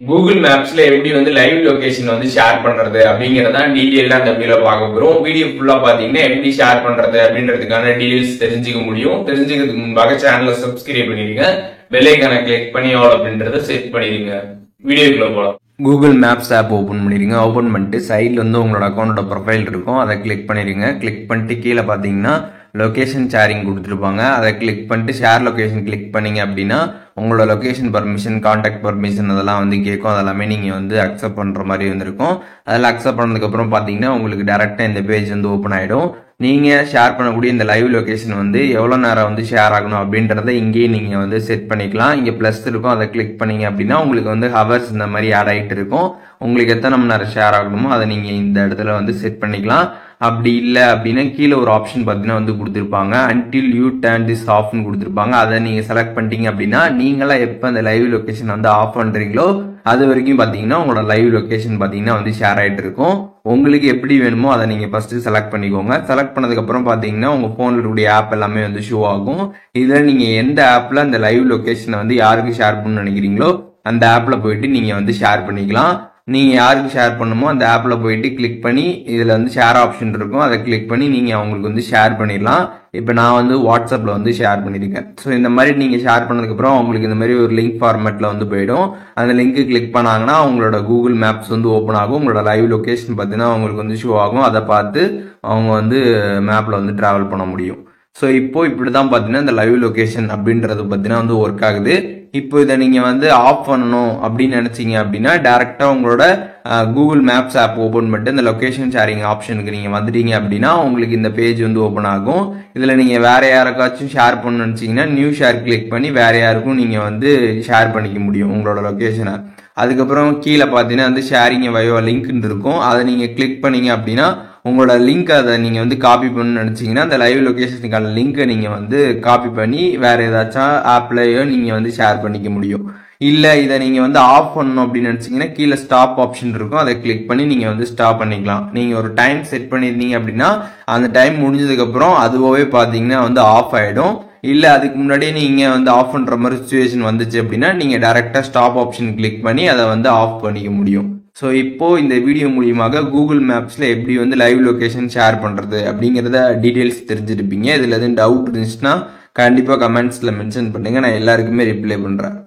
Google மேப்ஸ்ல எப்படி வந்து live location வந்து ஷேர் பண்றது அப்படிங்கறத டீடைலா இந்த வீடியோல பார்க்க போறோம். வீடியோ ஃபுல்லா பாத்தீங்கன்னா எப்படி ஷேர் பண்றது அப்படின்றதுக்கான டீடைல்ஸ் தெரிஞ்சுக்க முடியும். தெரிஞ்சுக்கிறதுக்கு முன்பாக சேனலை சப்ஸ்கிரைப் பண்ணிடுங்க, பெல் ஐகானை கிளிக் பண்ணி ஆல் அப்படின்றத செட் பண்ணிடுங்க. வீடியோக்குள்ள போலாம். கூகுள் மேப்ஸ் ஆப் ஓப்பன் பண்ணிடுங்க. ஓப்பன் பண்ணிட்டு சைடில் வந்து உங்களோட அக்கௌண்டோட ப்ரொஃபைல் இருக்கும், அதை கிளிக் பண்ணிடுங்க. கிளிக் பண்ணிட்டு கீழே பார்த்தீங்கன்னா லொகேஷன் ஷேரிங் கொடுத்துருப்பாங்க, அதை கிளிக் பண்ணிட்டு ஷேர் லொகேஷன் கிளிக் பண்ணீங்க அப்படின்னா உங்களோட லொகேஷன் பர்மிஷன், கான்டாக்ட் பர்மிஷன் அதெல்லாம் வந்து கேட்கும். அதெல்லாமே நீங்கள் வந்து அக்செப்ட் பண்ணுற மாதிரி வந்துருக்கும். அதில் அக்செப்ட் பண்ணதுக்கப்புறம் பார்த்தீங்கன்னா உங்களுக்கு டேரெக்டாக இந்த பேஜ் வந்து ஓப்பன் ஆகிடும். நீங்கள் ஷேர் பண்ணக்கூடிய இந்த லைவ் லொகேஷன் வந்து எவ்வளோ நேரம் வந்து ஷேர் ஆகணும் அப்படின்றத இங்கேயே நீங்கள் வந்து செட் பண்ணிக்கலாம். இங்கே ப்ளஸ் இருக்கும், அதை கிளிக் பண்ணீங்க அப்படின்னா உங்களுக்கு வந்து ஹவர்ஸ் இந்த மாதிரி ஆட் ஆகிட்டு இருக்கும். உங்களுக்கு எத்தனை மணி நேரம் ஷேர் ஆகணுமோ அதை நீங்கள் இந்த இடத்துல வந்து செட் பண்ணிக்கலாம். அப்படி இல்லை அப்படின்னா கீழே ஒரு ஆப்ஷன் பார்த்தீங்கன்னா வந்து கொடுத்துருப்பாங்க, அன்டில் யூ டர்ன் திஸ் ஆஃப்னு கொடுத்துருப்பாங்க. அதை நீங்கள் செலக்ட் பண்ணிட்டீங்க அப்படின்னா நீங்களா எப்போ அந்த லைவ் லொகேஷன் வந்து ஆஃப் பண்ணுறீங்களோ அது வரைக்கும் பார்த்தீங்கன்னா உங்களோட லைவ் லொகேஷன் பார்த்தீங்கன்னா வந்து ஷேர் ஆகிட்டு இருக்கும். உங்களுக்கு எப்படி வேணுமோ அதை நீங்கள் ஃபர்ஸ்ட் செலக்ட் பண்ணிக்கோங்க. செலக்ட் பண்ணதுக்கப்புறம் பார்த்தீங்கன்னா உங்கள் ஃபோனில் இருக்கக்கூடிய ஆப் எல்லாமே வந்து ஷோ ஆகும். இதில் நீங்கள் எந்த ஆப்பில் அந்த லைவ் லொகேஷனை வந்து யாருக்கு ஷேர் பண்ணணும்னு நினைக்கிறீங்களோ அந்த ஆப்பில் போயிட்டு நீங்கள் வந்து ஷேர் பண்ணிக்கலாம். நீங்கள் யாருக்கு ஷேர் பண்ணுமோ அந்த ஆப்பில் போயிட்டு கிளிக் பண்ணி இதில் வந்து ஷேர் ஆப்ஷன் இருக்கும், அதை கிளிக் பண்ணி நீங்கள் அவங்களுக்கு வந்து ஷேர் பண்ணிடலாம். இப்போ நான் வந்து வாட்ஸ்அப்பில் வந்து ஷேர் பண்ணியிருக்கேன். ஸோ இந்த மாதிரி நீங்கள் ஷேர் பண்ணதுக்கப்புறம் அவங்களுக்கு இந்த மாதிரி ஒரு லிங்க் ஃபார்மேட்டில் வந்து போயிடும். அந்த லிங்க்கு கிளிக் பண்ணாங்கன்னா அவங்களோட கூகுள் மேப்ஸ் வந்து ஓப்பன் ஆகும். உங்களோட லைவ் லொகேஷன் பார்த்தீங்கன்னா அவங்களுக்கு வந்து ஷோ ஆகும். அதை பார்த்து அவங்க வந்து மேப்பில் வந்து ட்ராவல் பண்ண முடியும். ஸோ இப்போ இப்படி தான் பார்த்தீங்கன்னா இந்த லைவ் லொகேஷன் அப்படின்றது பார்த்தீங்கன்னா வந்து ஒர்க் ஆகுது. இப்போ இதை நீங்கள் வந்து ஆஃப் பண்ணணும் அப்படின்னு நினச்சிங்க அப்படின்னா டேரெக்டாக உங்களோட கூகுள் மேப்ஸ் ஆப் ஓப்பன் பண்ணிட்டு இந்த லொகேஷன் ஷேரிங் ஆப்ஷனுக்கு நீங்கள் வந்துட்டீங்க அப்படின்னா உங்களுக்கு இந்த பேஜ் வந்து ஓப்பன் ஆகும். இதில் நீங்கள் வேற யாருக்காச்சும் ஷேர் பண்ணணும்னு நினச்சிங்கன்னா நியூ ஷேர் கிளிக் பண்ணி வேற யாருக்கும் நீங்கள் வந்து ஷேர் பண்ணிக்க முடியும் உங்களோட லொகேஷனை. அதுக்கப்புறம் கீழே பார்த்தீங்கன்னா வந்து ஷேரிங் வயோ லிங்க்னு இருக்கும், அதை நீங்கள் கிளிக் பண்ணீங்க அப்படின்னா உங்களோட லிங்க் அதை நீங்கள் வந்து காப்பி பண்ணணும்னு நினச்சிங்கன்னா அந்த லைவ் லொகேஷனுக்கான லிங்க்கை நீங்கள் வந்து காப்பி பண்ணி வேறு ஏதாச்சும் ஆப்லையோ நீங்கள் வந்து ஷேர் பண்ணிக்க முடியும். இல்லை இதை நீங்கள் வந்து ஆஃப் பண்ணணும் அப்படின்னு நினச்சிங்கன்னா கீழே ஸ்டாப் ஆப்ஷன் இருக்கும், அதை கிளிக் பண்ணி நீங்கள் வந்து ஸ்டாப் பண்ணிக்கலாம். நீங்கள் ஒரு டைம் செட் பண்ணியிருந்தீங்க அப்படின்னா அந்த டைம் முடிஞ்சதுக்கப்புறம் அதுவாகவே பார்த்தீங்கன்னா வந்து ஆஃப் ஆகிடும். இல்லை அதுக்கு முன்னாடியே நீங்கள் வந்து ஆஃப் பண்ணுற மாதிரி சுச்சுவேஷன் வந்துச்சு அப்படின்னா நீங்கள் டேரெக்டாக ஸ்டாப் ஆப்ஷன் கிளிக் பண்ணி அதை வந்து ஆஃப் பண்ணிக்க முடியும். ஸோ இப்போ இந்த வீடியோ மூலியமாக கூகுள் மேப்ஸில் எப்படி வந்து லைவ் லொகேஷன் ஷேர் பண்ணுறது அப்படிங்கிறத டீட்டெயில்ஸ் தெரிஞ்சிருப்பீங்க. இதில் எதுவும் டவுட் இருந்துச்சுன்னா கண்டிப்பாக கமெண்ட்ஸில் மென்ஷன் பண்ணுங்கள், நான் எல்லாருக்குமே ரிப்ளை பண்ணுறேன்.